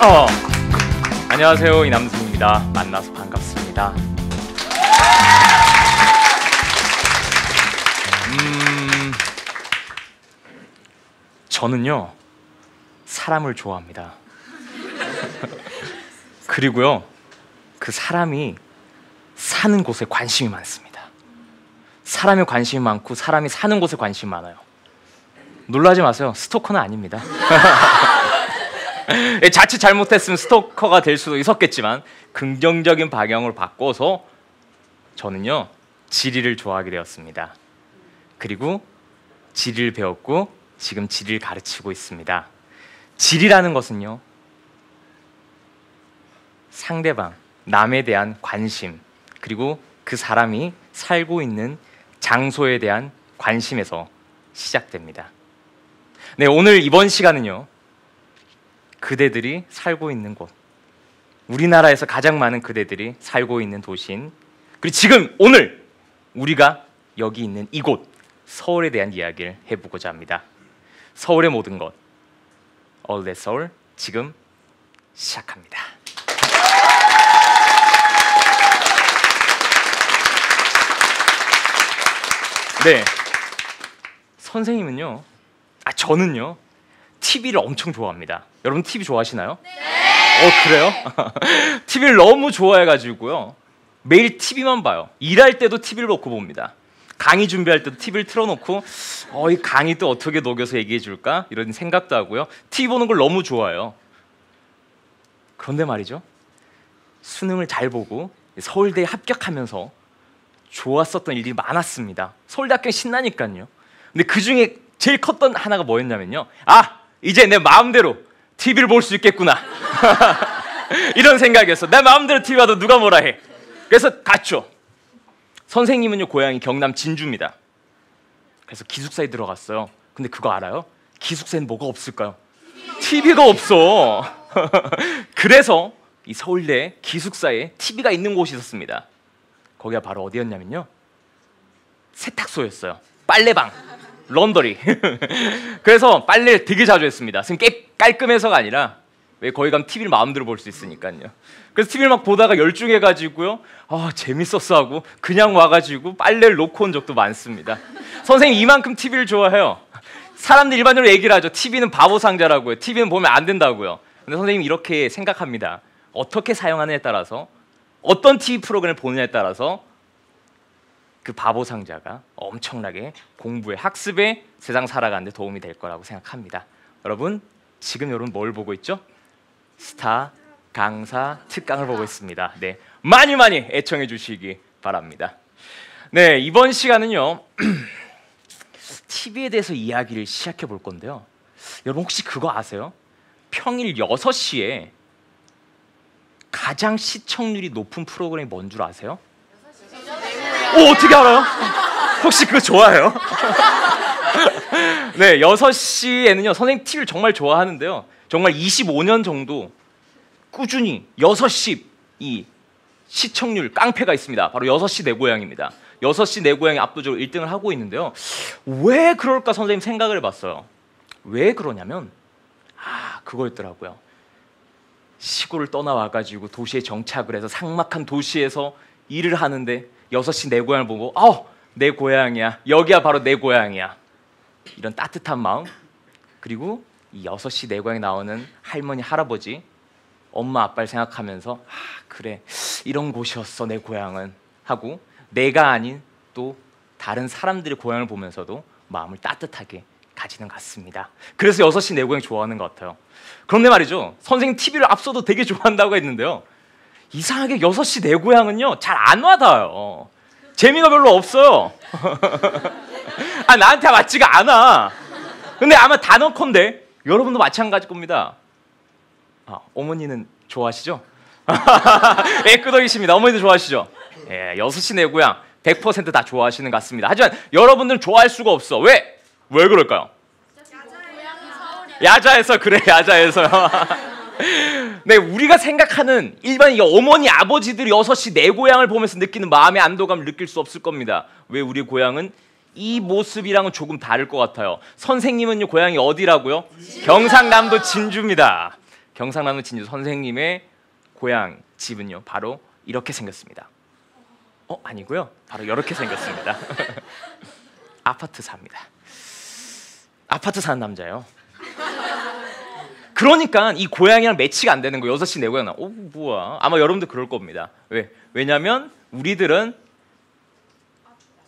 어, 안녕하세요, 이남승입니다. 만나서 반갑습니다. 저는요, 사람을 좋아합니다. 그리고요, 그 사람이 사는 곳에 관심이 많습니다. 사람에 관심이 많고 사람이 사는 곳에 관심이 많아요. 놀라지 마세요. 스토커는 아닙니다. 자칫 잘못했으면 스토커가 될 수도 있었겠지만 긍정적인 방향으로 바꿔서 저는요, 지리를 좋아하게 되었습니다. 그리고 지리를 배웠고 지금 지리를 가르치고 있습니다. 지리라는 것은요, 상대방, 남에 대한 관심, 그리고 그 사람이 살고 있는 장소에 대한 관심에서 시작됩니다. 네, 오늘 이번 시간은요, 그대들이 살고 있는 곳, 우리나라에서 가장 많은 그대들이 살고 있는 도시인, 그리고 지금 오늘 우리가 여기 있는 이곳 서울에 대한 이야기를 해보고자 합니다. 서울의 모든 것, All That Seoul, 지금 시작합니다. 네, 선생님은요, 저는요, TV를 엄청 좋아합니다. 여러분 TV 좋아하시나요? 네. 그래요? TV를 너무 좋아해가지고요, 매일 TV만 봐요. 일할 때도 TV를 놓고 봅니다. 강의 준비할 때도 TV를 틀어놓고 이 강의 또 어떻게 녹여서 얘기해 줄까? 이런 생각도 하고요. TV 보는 걸 너무 좋아해요. 그런데 말이죠, 수능을 잘 보고 서울대에 합격하면서 좋았었던 일이 많았습니다. 서울대 합격 신나니까요. 근데 그 중에 제일 컸던 하나가 뭐였냐면요, 이제 내 마음대로 TV를 볼 수 있겠구나. 이런 생각이었어. 내 마음대로 TV 봐도 누가 뭐라 해. 그래서 갔죠. 선생님은요, 고향이 경남 진주입니다. 그래서 기숙사에 들어갔어요. 근데 그거 알아요? 기숙사에는 뭐가 없을까요? TV가 없어. 그래서 이 서울대 기숙사에 TV가 있는 곳이 있었습니다. 거기가 바로 어디였냐면요, 세탁소였어요. 빨래방, 런더리. 그래서 빨래를 되게 자주 했습니다. 깔끔해서가 아니라 왜 거기 가면 TV를 마음대로 볼 수 있으니까요. 그래서 TV를 막 보다가 열중해가지고요, 재밌었어 하고 그냥 와가지고 빨래를 놓고 온 적도 많습니다. 선생님 이만큼 TV를 좋아해요. 사람들 일반적으로 얘기를 하죠. TV는 바보 상자라고요. TV는 보면 안 된다고요. 근데 선생님 이렇게 생각합니다. 어떻게 사용하느냐에 따라서, 어떤 TV 프로그램을 보느냐에 따라서 그 바보 상자가 엄청나게 공부에, 학습에, 세상 살아가는 데 도움이 될 거라고 생각합니다. 여러분, 지금 여러분 뭘 보고 있죠? 스타 강사 특강을 보고 있습니다. 네, 많이 애청해 주시기 바랍니다. 네, 이번 시간은요, TV에 대해서 이야기를 시작해 볼 건데요, 여러분 혹시 그거 아세요? 평일 6시에 가장 시청률이 높은 프로그램이 뭔 줄 아세요? 어떻게 알아요? 혹시 그거 좋아해요? 네, 6시에는요, 선생님 TV를 정말 좋아하는데요, 정말 25년 정도 꾸준히 6시 이 시청률 깡패가 있습니다. 바로 6시 내 고향입니다. 6시 내 고향이 압도적으로 1등을 하고 있는데요, 왜 그럴까 선생님 생각을 해봤어요. 왜 그러냐면 그거였더라고요. 시골을 떠나와가지고 도시에 정착을 해서 삭막한 도시에서 일을 하는데 6시 내 고향을 보고 내 고향이야, 여기야 바로 내 고향이야, 이런 따뜻한 마음, 그리고 이 6시 내 고향에 나오는 할머니, 할아버지, 엄마, 아빠를 생각하면서 그래, 이런 곳이었어 내 고향은 하고, 내가 아닌 또 다른 사람들의 고향을 보면서도 마음을 따뜻하게 가지는 것 같습니다. 그래서 6시 내 고향 좋아하는 것 같아요. 그런데 말이죠, 선생님 TV를 앞서도 되게 좋아한다고 했는데요, 이상하게 6시 내 고향은요 잘 안 와닿아요. 재미가 별로 없어요. 나한테 맞지가 않아. 근데 아마 단언컨대 여러분도 마찬가지일 겁니다. 어머니는 좋아하시죠? 끄덕이십니다. 어머니도 좋아하시죠? 6시 내 고향 100% 다 좋아하시는 것 같습니다. 하지만 여러분들은 좋아할 수가 없어. 왜 그럴까요? 야자해서 그래, 야자해서요. 네, 우리가 생각하는 일반 어머니, 아버지들이 6시 내 고향을 보면서 느끼는 마음의 안도감을 느낄 수 없을 겁니다. 왜 우리 고향은 이 모습이랑은 조금 다를 것 같아요. 선생님은요 고향이 어디라고요? 경상남도 진주입니다. 경상남도 진주 선생님의 고향 집은요 바로 이렇게 생겼습니다. 아니고요. 바로 이렇게 생겼습니다. 아파트 삽니다. 아파트 사는 남자예요. 그러니까 이 고향이랑 매치가 안 되는 거예요. 6시 내 고향 뭐야? 아마 여러분도 그럴 겁니다. 왜냐면 우리들은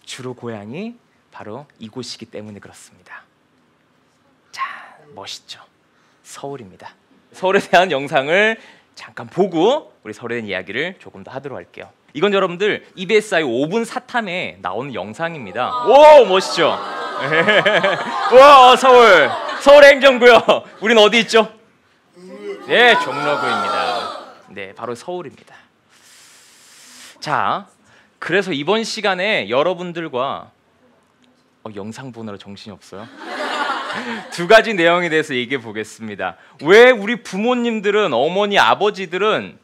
주로 고향이 바로 이곳이기 때문에 그렇습니다. 자, 멋있죠? 서울입니다. 서울에 대한 영상을 잠깐 보고 우리 서울에 대한 이야기를 조금 더 하도록 할게요. 이건 여러분들 EBSI 5분 사탐에 나오는 영상입니다. 오, 멋있죠? 와, 서울 행정구역. 우린 어디 있죠? 네, 종로구입니다. 네, 바로 서울입니다. 자, 그래서 이번 시간에 여러분들과 영상 보느라 정신이 없어요. 두 가지 내용에 대해서 얘기해 보겠습니다. 왜 우리 부모님들은, 어머니, 아버지들은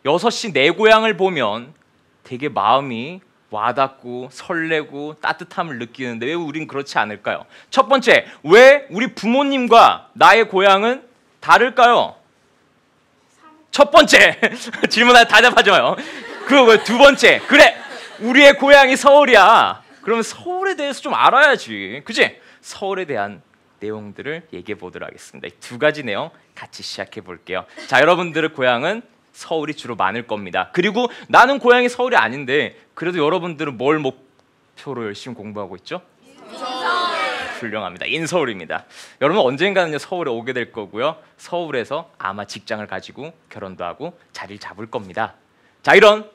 6시 내 고향을 보면 되게 마음이 와닿고 설레고 따뜻함을 느끼는데 왜 우린 그렇지 않을까요? 첫 번째, 왜 우리 부모님과 나의 고향은 다를까요? 첫 번째, 질문 다 대답하지 마요. 두 번째, 그래, 우리의 고향이 서울이야. 그러면 서울에 대해서 좀 알아야지, 그치? 서울에 대한 내용들을 얘기해 보도록 하겠습니다. 두 가지 내용 같이 시작해 볼게요. 자, 여러분들의 고향은 서울이 주로 많을 겁니다. 그리고 나는 고향이 서울이 아닌데 그래도 여러분들은 뭘 목표로 열심히 공부하고 있죠? 훌륭합니다. 인서울입니다. 여러분 언젠가는요 서울에 오게 될 거고요. 서울에서 아마 직장을 가지고 결혼도 하고 자리를 잡을 겁니다. 자, 이런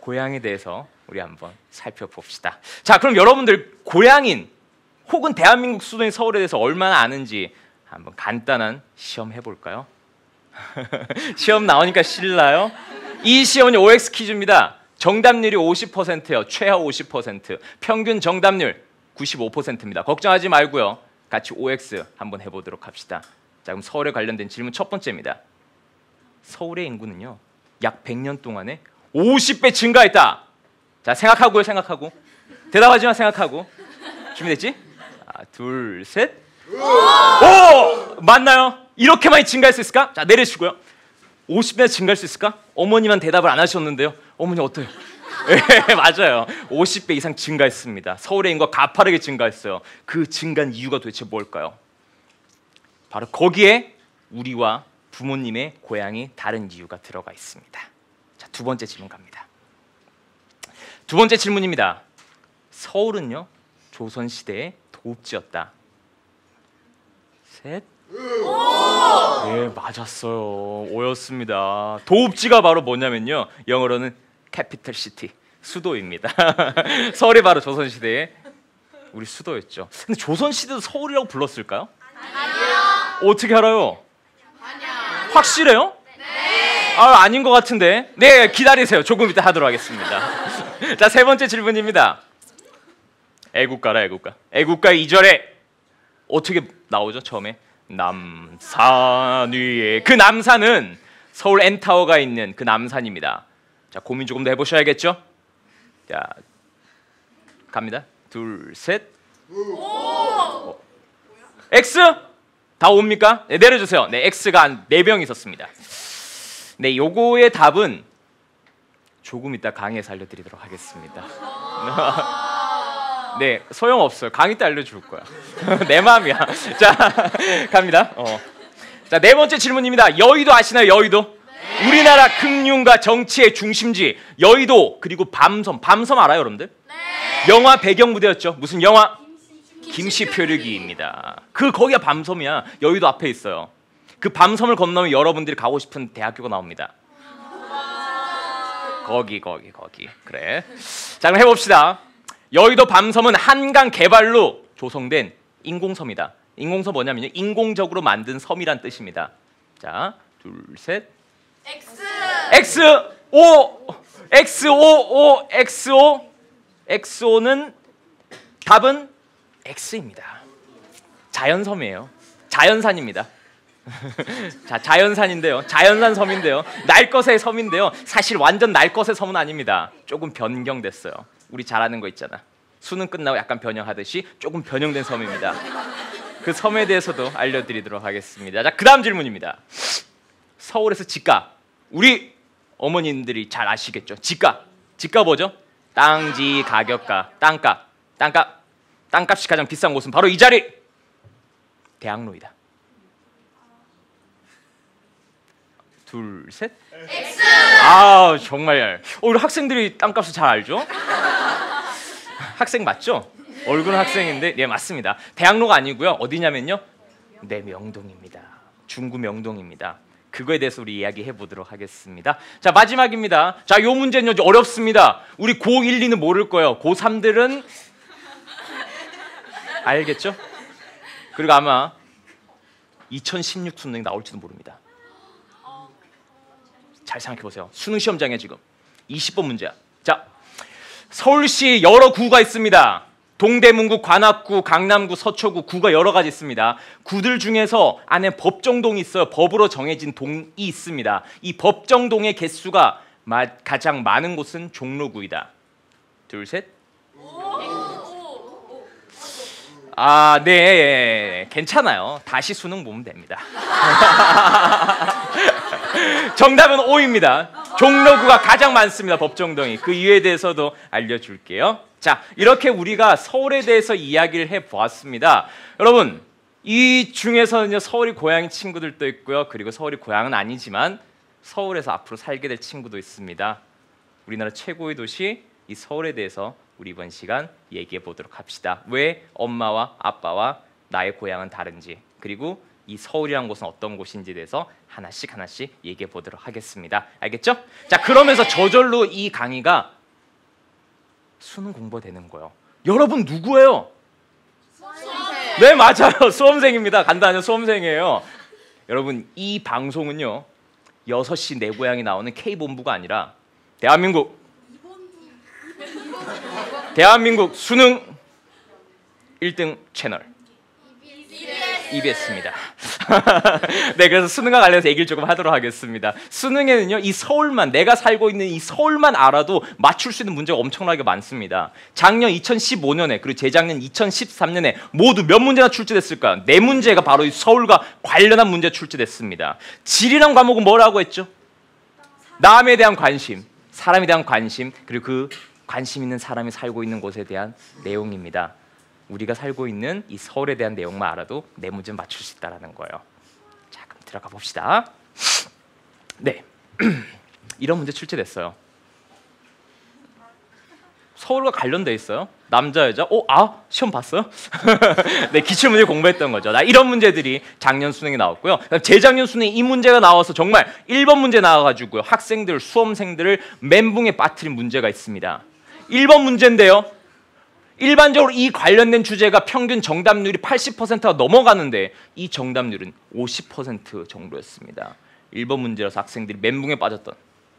고향에 대해서 우리 한번 살펴봅시다. 자, 그럼 여러분들 고향인 혹은 대한민국 수도인 서울에 대해서 얼마나 아는지 한번 간단한 시험 해볼까요? 시험 나오니까 신나요? 이 시험은 OX 퀴즈입니다. 정답률이 50%예요. 최하 50%. 평균 정답률 95%입니다. 걱정하지 말고요. 같이 OX 한번 해보도록 합시다. 자, 그럼 서울에 관련된 질문 첫 번째입니다. 서울의 인구는요 약 100년 동안에 50배 증가했다. 자, 생각하고요. 생각하고. 대답하지 마. 생각하고. 준비됐지? 둘, 셋. 오! 맞나요? 이렇게 많이 증가할 수 있을까? 자, 내려주고요. 50배 증가할 수 있을까? 어머니만 대답을 안 하셨는데요. 어머니 어때요? 네, 맞아요. 50배 이상 증가했습니다. 서울의 인구가 가파르게 증가했어요. 그 증가한 이유가 도대체 뭘까요? 바로 거기에 우리와 부모님의 고향이 다른 이유가 들어가 있습니다. 자, 두 번째 질문 갑니다. 두 번째 질문입니다. 서울은요 조선시대의 도읍지였다. 셋. 네, 맞았어요. 오였습니다. 도읍지가 바로 뭐냐면요 영어로는 캐피털 시티, 수도입니다. 서울이 바로 조선시대의 우리 수도였죠. 근데 조선시대도 서울이라고 불렀을까요? 아니요. 어떻게 알아요? 아니요. 확실해요? 네. 아닌 것 같은데. 네, 기다리세요. 조금 이따 하도록 하겠습니다. 자, 세 번째 질문입니다. 애국가라, 애국가. 애국가 2절에 어떻게 나오죠? 처음에 남산 위에. 그 남산은 서울 N타워가 있는 그 남산입니다. 자, 고민 조금 더 해보셔야겠죠? 자, 갑니다. 둘, 셋. X? 다 옵니까? 네, 내려주세요. 네, X가 한 4병 있었습니다. 네, 요거의 답은 조금 이따 강의에서 알려드리도록 하겠습니다. 네, 소용없어요. 강의 때 알려줄 거야. 내 마음이야. 자, 갑니다. 자, 네 번째 질문입니다. 여의도 아시나요? 여의도? 네. 우리나라 금융과 정치의 중심지 여의도, 그리고 밤섬. 밤섬 알아요, 여러분들? 네. 영화 배경 무대였죠. 무슨 영화? 김시표류기입니다. 거기가 밤섬이야. 여의도 앞에 있어요. 그 밤섬을 건너면 여러분들이 가고 싶은 대학교가 나옵니다. 거기. 그래. 자, 그럼 해봅시다. 여의도 밤섬은 한강 개발로 조성된 인공섬이다. 인공섬 뭐냐면요 인공적으로 만든 섬이란 뜻입니다. 자, 둘, 셋. XO는 답은 X입니다. 자연섬이에요. 자연산입니다. 자, 자연산인데요. 자연산 섬인데요. 날 것의 섬인데요. 사실 완전 날 것의 섬은 아닙니다. 조금 변경됐어요. 우리 잘 아는 거 있잖아. 수능 끝나고 약간 변형하듯이 조금 변형된 섬입니다. 그 섬에 대해서도 알려드리도록 하겠습니다. 자, 그 다음 질문입니다. 서울에서 집가. 우리 어머님들이 잘 아시겠죠? 집가. 집가 뭐죠? 땅지 가격가. 땅값이 가장 비싼 곳은 바로 이 자리. 대학로이다. 둘, 셋. X. 아, 정말 우리 학생들이 땅값을 잘 알죠? 학생 맞죠? 얼굴은 학생인데, 네, 맞습니다. 대학로가 아니고요. 어디냐면요, 네, 명동입니다. 중구 명동입니다. 그거에 대해서 우리 이야기해 보도록 하겠습니다. 자, 마지막입니다. 자, 요 문제는 어렵습니다. 우리 고1, 2는 모를 거예요. 고3들은 알겠죠? 그리고 아마 2016 수능이 나올지도 모릅니다. 잘 생각해 보세요. 수능 시험장에 지금 20번 문제야. 자, 서울시 여러 구가 있습니다. 동대문구, 관악구, 강남구, 서초구, 구가 여러 가지 있습니다. 구들 중에서 안에 법정동이 있어요. 법으로 정해진 동이 있습니다. 이 법정동의 개수가 가장 많은 곳은 종로구이다. 둘, 셋. 아, 네, 괜찮아요. 다시 수능 보면 됩니다. 정답은 O입니다. 종로구가 가장 많습니다. 법정동이. 그 이유에 대해서도 알려줄게요. 자, 이렇게 우리가 서울에 대해서 이야기를 해보았습니다. 여러분, 이 중에서는요, 서울이 고향인 친구들도 있고요. 그리고 서울이 고향은 아니지만 서울에서 앞으로 살게 될 친구도 있습니다. 우리나라 최고의 도시 이 서울에 대해서 우리 이번 시간 얘기해 보도록 합시다. 왜 엄마와 아빠와 나의 고향은 다른지, 그리고 이 서울이라는 곳은 어떤 곳인지에 대해서 하나씩 얘기해 보도록 하겠습니다. 알겠죠? 자, 그러면서 저절로 이 강의가 수능 공부가 되는 거예요. 여러분 누구예요? 수험생. 네, 맞아요. 수험생입니다. 간단하죠. 수험생이에요. 여러분, 이 방송은요, 6시 내 고향이 나오는 K본부가 아니라 대한민국 수능 1등 채널 EBS입니다. 네, 그래서 수능과 관련해서 얘기를 조금 하도록 하겠습니다. 수능에는요, 이 서울만, 내가 살고 있는 이 서울만 알아도 맞출 수 있는 문제가 엄청나게 많습니다. 작년 2015년에 그리고 재작년 2013년에 모두 몇 문제나 출제됐을까요? 4문제가 바로 이 서울과 관련한 문제 출제됐습니다. 지리란 과목은 뭐라고 했죠? 남에 대한 관심, 사람에 대한 관심, 그리고 그 관심 있는 사람이 살고 있는 곳에 대한 내용입니다. 우리가 살고 있는 이 서울에 대한 내용만 알아도 4문제는 맞출 수 있다는 거예요. 자, 그럼 들어가 봅시다. 네, 이런 문제 출제됐어요. 서울과 관련돼 있어요. 남자, 여자. 시험 봤어요? 네, 기출문제 공부했던 거죠. 이런 문제들이 작년 수능에 나왔고요. 재작년 수능에 이 문제가 나와서 정말 1번 문제 나와가지고요, 학생들, 수험생들을 멘붕에 빠뜨린 문제가 있습니다. 1번 문제인데요, 일반적으로 이 관련된 주제가 평균 정답률이 80%가 넘어가는데 이 정답률은 50% 정도였습니다. 1번 문제라서 학생들이 멘붕에 빠졌던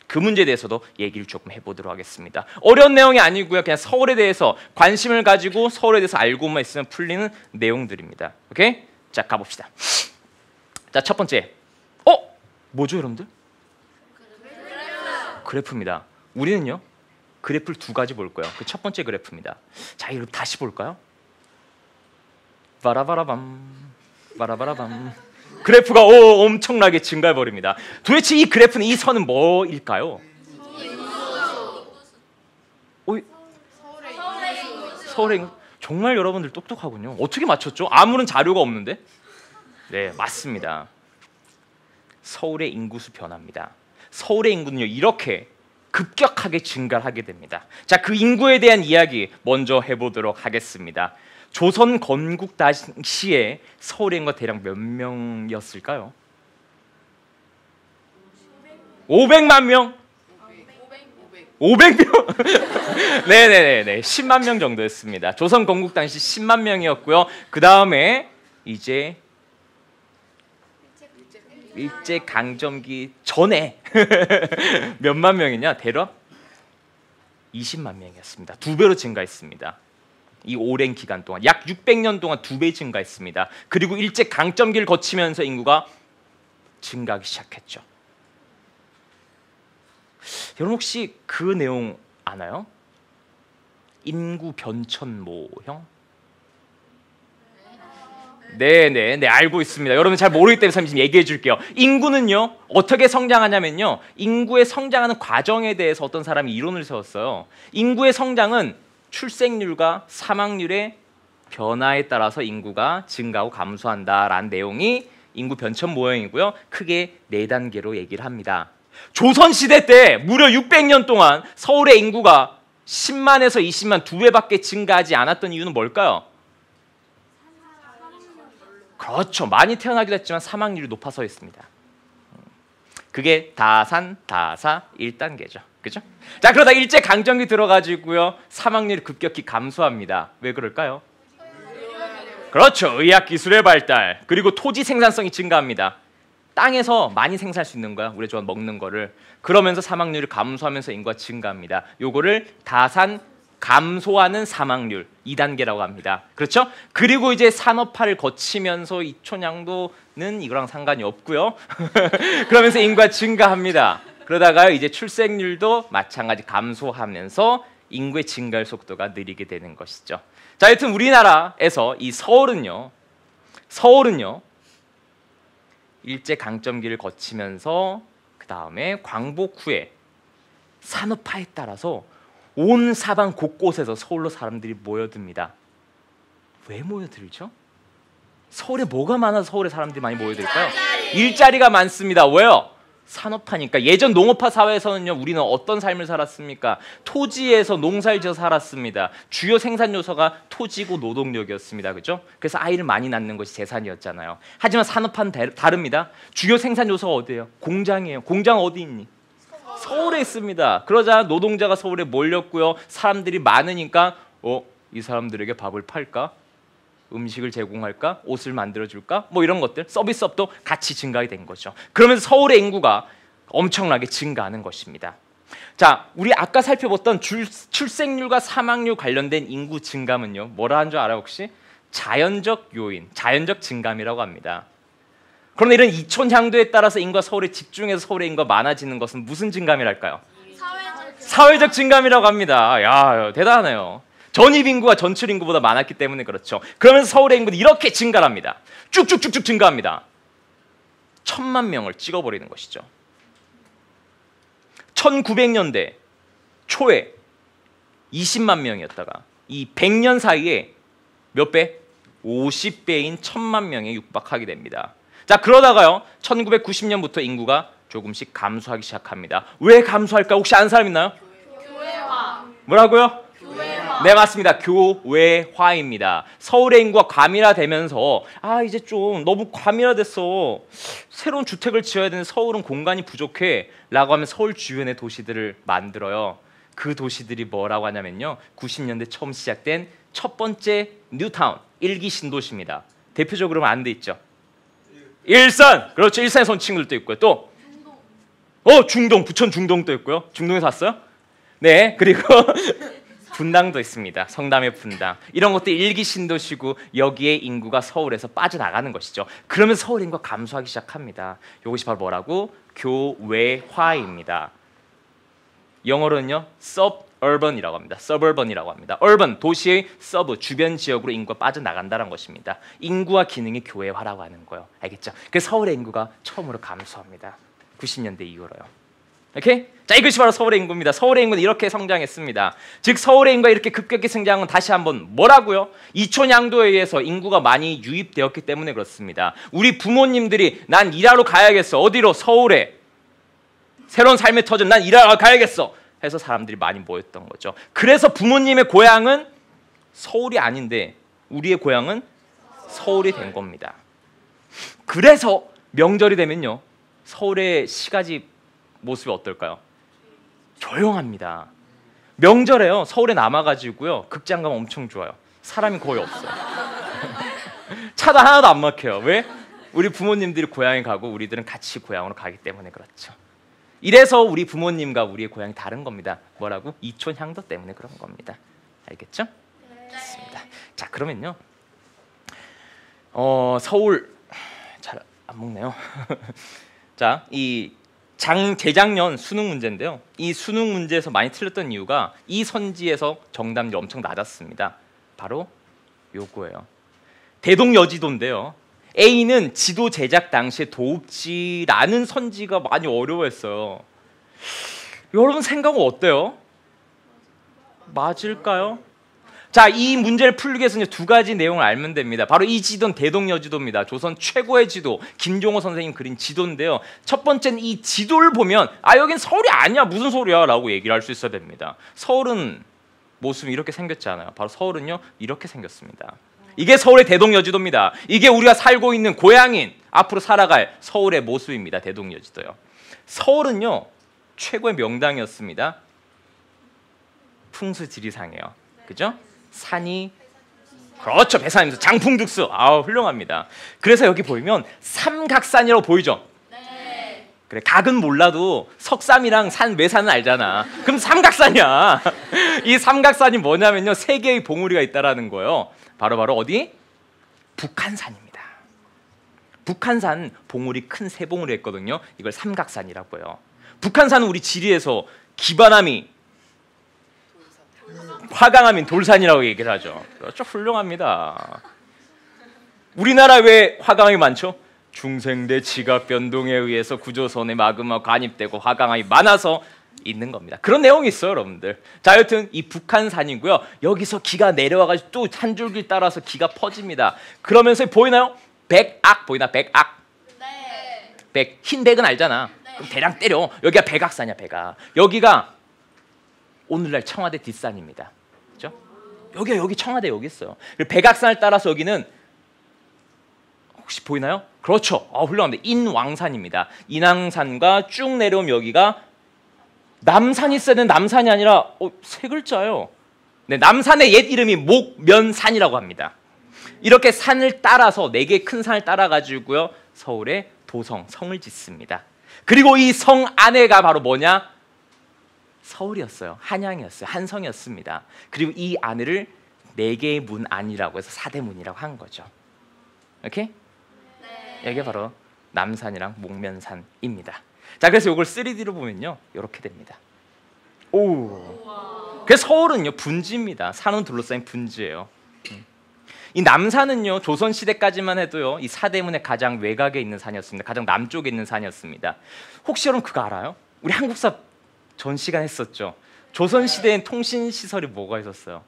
그 문제에 대해서도 얘기를 조금 해보도록 하겠습니다. 어려운 내용이 아니고요, 그냥 서울에 대해서 관심을 가지고 서울에 대해서 알고만 있으면 풀리는 내용들입니다. 오케이? 자, 가봅시다. 자, 첫 번째. 뭐죠, 여러분들? 그래프입니다. 우리는요, 그래프를 2가지 볼 거예요. 그 첫 번째 그래프입니다. 자, 이거 다시 볼까요? 바라바라밤, 바라바라밤. 그래프가 엄청나게 증가해 버립니다. 도대체 이 그래프는, 이 선은 뭐일까요? 서울의 인구. 정말 여러분들 똑똑하군요. 어떻게 맞췄죠? 아무런 자료가 없는데? 네, 맞습니다. 서울의 인구수 변화입니다. 서울의 인구는요, 이렇게 급격하게 증가하게 됩니다. 자, 그 인구에 대한 이야기 먼저 해보도록 하겠습니다. 조선 건국 당시에 서울의 인구가 대략 몇 명이었을까요? 500만 명? 500명? 네네네, 10만 명 정도였습니다. 조선 건국 당시 10만 명이었고요. 그 다음에 이제 일제강점기 전에 몇만 명이냐? 대략 20만 명이었습니다. 2배로 증가했습니다. 이 오랜 기간 동안 약 600년 동안 2배 증가했습니다. 그리고 일제강점기를 거치면서 인구가 증가하기 시작했죠. 여러분 혹시 그 내용 아나요? 인구 변천 모형? 네, 알고 있습니다. 여러분 잘 모르기 때문에 지금 얘기해 줄게요. 인구는요, 어떻게 성장하냐면요, 인구의 성장하는 과정에 대해서 어떤 사람이 이론을 세웠어요. 인구의 성장은 출생률과 사망률의 변화에 따라서 인구가 증가하고 감소한다라는 내용이 인구 변천 모형이고요. 크게 4단계로 얘기를 합니다. 조선시대 때 무려 600년 동안 서울의 인구가 10만에서 20만 2배밖에 증가하지 않았던 이유는 뭘까요? 그렇죠. 많이 태어나기도 했지만 사망률이 높아서 했습니다. 그게 다산, 다사 1단계죠. 그죠? 자, 그러다 일제 강점기 들어가지고요, 사망률이 급격히 감소합니다. 왜 그럴까요? 그렇죠. 의학 기술의 발달, 그리고 토지 생산성이 증가합니다. 땅에서 많이 생산할 수 있는 거야, 우리 좋아하는 먹는 거를. 그러면서 사망률이 감소하면서 인구가 증가합니다. 요거를 다산 감소하는 사망률 2단계라고 합니다. 그렇죠? 그리고 이제 산업화를 거치면서 이촌양도는 이거랑 상관이 없고요. 그러면서 인구가 증가합니다. 그러다가요, 이제 출생률도 마찬가지 감소하면서 인구의 증가율 속도가 느리게 되는 것이죠. 자, 여튼 우리나라에서 이 서울은요 일제 강점기를 거치면서 그 다음에 광복 후에 산업화에 따라서 온 사방 곳곳에서 서울로 사람들이 모여듭니다. 왜 모여들죠? 서울에 뭐가 많아서 서울에 사람들이 많이 모여들까요? 일자리가 많습니다. 왜요? 산업화니까. 예전 농업화 사회에서는요, 우리는 어떤 삶을 살았습니까? 토지에서 농사를 지어 살았습니다. 주요 생산 요소가 토지고 노동력이었습니다. 그죠? 그래서 아이를 많이 낳는 것이 재산이었잖아요. 하지만 산업화는 다릅니다. 주요 생산 요소가 어디예요? 공장이에요. 공장 어디 있니? 서울에 있습니다. 그러자 노동자가 서울에 몰렸고요. 사람들이 많으니까 이 사람들에게 밥을 팔까? 음식을 제공할까? 옷을 만들어줄까? 뭐 이런 것들, 서비스업도 같이 증가하게 된 거죠. 그러면서 서울의 인구가 엄청나게 증가하는 것입니다. 자, 우리 아까 살펴봤던 출생률과 사망률 관련된 인구 증감은요, 뭐라 한 줄 알아요 혹시? 자연적 요인, 자연적 증감이라고 합니다. 그런데 이런 이촌향도에 따라서 인구가 서울에 집중해서 서울의 인구가 많아지는 것은 무슨 증감이랄까요? 사회적 증감이라고 합니다. 야, 대단하네요. 전입 인구가 전출 인구보다 많았기 때문에 그렇죠. 그러면서 서울의 인구는 이렇게 증가합니다. 쭉쭉쭉쭉 증가합니다. 1000만 명을 찍어버리는 것이죠. 1900년대 초에 20만 명이었다가 이 100년 사이에 몇 배? 50배인 1000만 명에 육박하게 됩니다. 자, 그러다가요 1990년부터 인구가 조금씩 감소하기 시작합니다. 왜 감소할까? 혹시 아는 사람 있나요? 교회화. 뭐라고요? 교회화. 네, 맞습니다. 교외화입니다. 서울의 인구가 과밀화되면서 이제 좀 너무 과밀화됐어. 새로운 주택을 지어야 되는 서울은 공간이 부족해 라고 하면 서울 주변의 도시들을 만들어요. 그 도시들이 뭐라고 하냐면요, 90년대 처음 시작된 첫 번째 뉴타운, 1기 신도시입니다. 대표적으로 안 돼 있죠. 일산, 그렇죠. 일산에 선 친구들도 있고요. 또 중동, 부천 중동도 있고요. 중동에서 왔어요? 네, 그리고 분당도 있습니다. 성담의 분당. 이런 것도 1기 신도시고 여기에 인구가 서울에서 빠져나가는 것이죠. 그러면서 서울 인구가 감소하기 시작합니다. 이것이 바로 뭐라고? 교외화입니다. 영어로는요, suburban이라고 합니다. suburban이라고 합니다. urban, 도시의 서브, 주변 지역으로 인구가 빠져나간다는 것입니다. 인구와 기능의 교외화라고 하는 거예요. 알겠죠? 그래서 서울의 인구가 처음으로 감소합니다. 90년대 이후로요. 오케이? 자, 이것이 바로 서울의 인구입니다. 서울의 인구는 이렇게 성장했습니다. 즉 서울의 인구가 이렇게 급격히 성장은 다시 한번 뭐라고요? 이촌양도에 의해서 인구가 많이 유입되었기 때문에 그렇습니다. 우리 부모님들이 난 일하러 가야겠어. 어디로? 서울에. 새로운 삶의 터전, 난 일하러 가야겠어 해서 사람들이 많이 모였던 거죠. 그래서 부모님의 고향은 서울이 아닌데 우리의 고향은 서울이 된 겁니다. 그래서 명절이 되면요, 서울의 시가지 모습이 어떨까요? 조용합니다. 명절에요, 서울에 남아가지고요, 극장 가면 엄청 좋아요. 사람이 거의 없어요. 차도 하나도 안 막혀요. 왜? 우리 부모님들이 고향에 가고 우리들은 같이 고향으로 가기 때문에 그렇죠. 이래서 우리 부모님과 우리의 고향이 다른 겁니다. 뭐라고? 이촌향도 때문에 그런 겁니다. 알겠죠? 네. 좋습니다. 자, 그러면요, 서울 잘 안 먹네요. 자, 이 재작년 수능 문제인데요. 이 수능 문제에서 많이 틀렸던 이유가 이 선지에서 정답률이 엄청 낮았습니다. 바로 요거예요. 대동여지도인데요. A는 지도 제작 당시에 도읍지라는 선지가 많이 어려워했어요. 여러분 생각은 어때요? 맞을까요? 자, 이 문제를 풀기 위해서 이제 두 가지 내용을 알면 됩니다. 바로 이 지도는 대동여지도입니다. 조선 최고의 지도, 김종호 선생님 그린 지도인데요. 첫 번째는 이 지도를 보면 여긴 서울이 아니야, 무슨 소리야 라고 얘기를 할 수 있어야 됩니다. 서울은 모습이 이렇게 생겼지 않아요. 바로 서울은요 이렇게 생겼습니다. 이게 서울의 대동여지도입니다. 이게 우리가 살고 있는 고향인 앞으로 살아갈 서울의 모습입니다. 대동여지도요. 서울은요 최고의 명당이었습니다. 풍수지리상이에요. 그죠? 산이 그렇죠. 배산이면서 장풍득수. 훌륭합니다. 그래서 여기 보이면 삼각산이라고 보이죠? 네. 그래, 각은 몰라도 석삼이랑 산 외산은 알잖아. 그럼 삼각산이야. 이 삼각산이 뭐냐면요, 세 개의 봉우리가 있다라는 거예요. 바로 어디? 북한산입니다. 북한산 봉우리 큰 세 봉우리 했거든요. 이걸 삼각산이라고 해요. 북한산은 우리 지리에서 기반함이 화강암인 돌산이라고 얘기를 하죠. 그렇죠, 훌륭합니다. 우리나라 왜 화강암이 많죠? 중생대 지각 변동에 의해서 구조선에 마그마 관입되고 화강암이 많아서 있는 겁니다. 그런 내용이 있어요, 여러분들. 자, 여튼 이 북한산이고요. 여기서 기가 내려와가지고 또 한 줄기 따라서 기가 퍼집니다. 그러면서 보이나요? 백악 보이나? 백악. 네. 흰 백은 알잖아. 네. 그럼 대량 때려. 여기가 백악산이야, 백악. 여기가 오늘날 청와대 뒷산입니다. 그렇죠? 여기 청와대 여기 있어요. 그리고 백악산을 따라서 여기는 혹시 보이나요? 그렇죠. 훌륭합니다. 인왕산입니다. 인왕산과 쭉 내려오면 여기가 남산이 있어야 되는 남산이 아니라 세 글자예요. 네, 남산의 옛 이름이 목면산이라고 합니다. 이렇게 산을 따라서 네 개 큰 산을 따라 가지고요 서울에 성을 짓습니다. 그리고 이 성 안에가 바로 뭐냐? 서울이었어요. 한양이었어요. 한성이었습니다. 그리고 이 안을 네 개의 문 안이라고 해서 사대문이라고 한 거죠. 오케이? 네. 여기가 바로 남산이랑 목면산입니다. 자, 그래서 이걸 3D로 보면요 이렇게 됩니다. 그래서 서울은요 분지입니다. 산은 둘러싸인 분지예요. 이 남산은요 조선 시대까지만 해도요 이 사대문의 가장 외곽에 있는 산이었습니다. 가장 남쪽에 있는 산이었습니다. 혹시 여러분 그거 알아요? 우리 한국사 전 시간 했었죠. 조선 시대엔 통신 시설이 뭐가 있었어요?